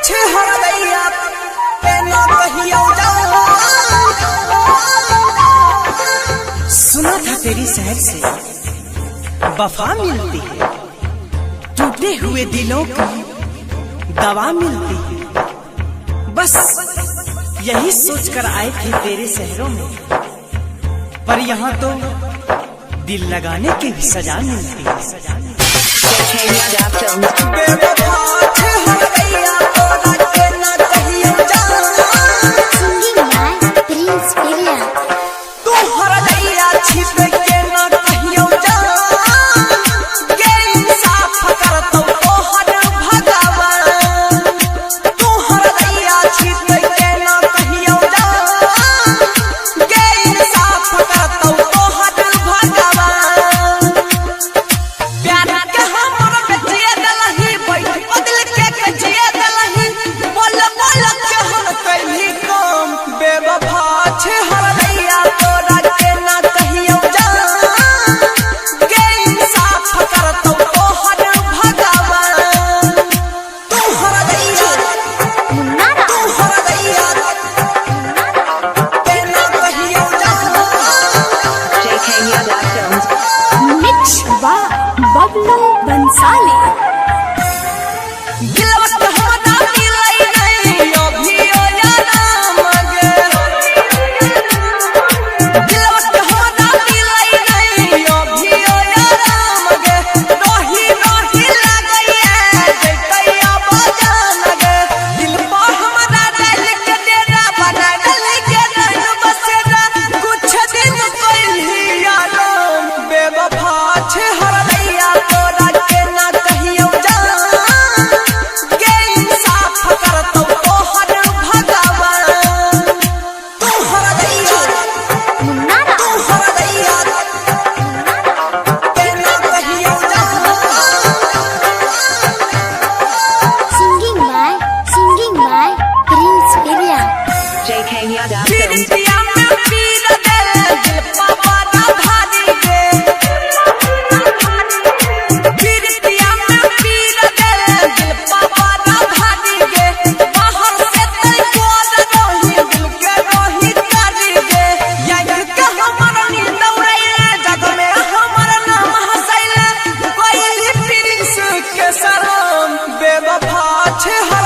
छे हर दैया पे न कहियो जाओ। सुना था तेरी शहर से वफा मिलती है, टूटे हुए दिलों की दवा मिलती है। बस यही सोचकर आए थे तेरे शहरों में, पर यहाँ तो दिल लगाने की भी सजा मिलती है। बेवफा छे।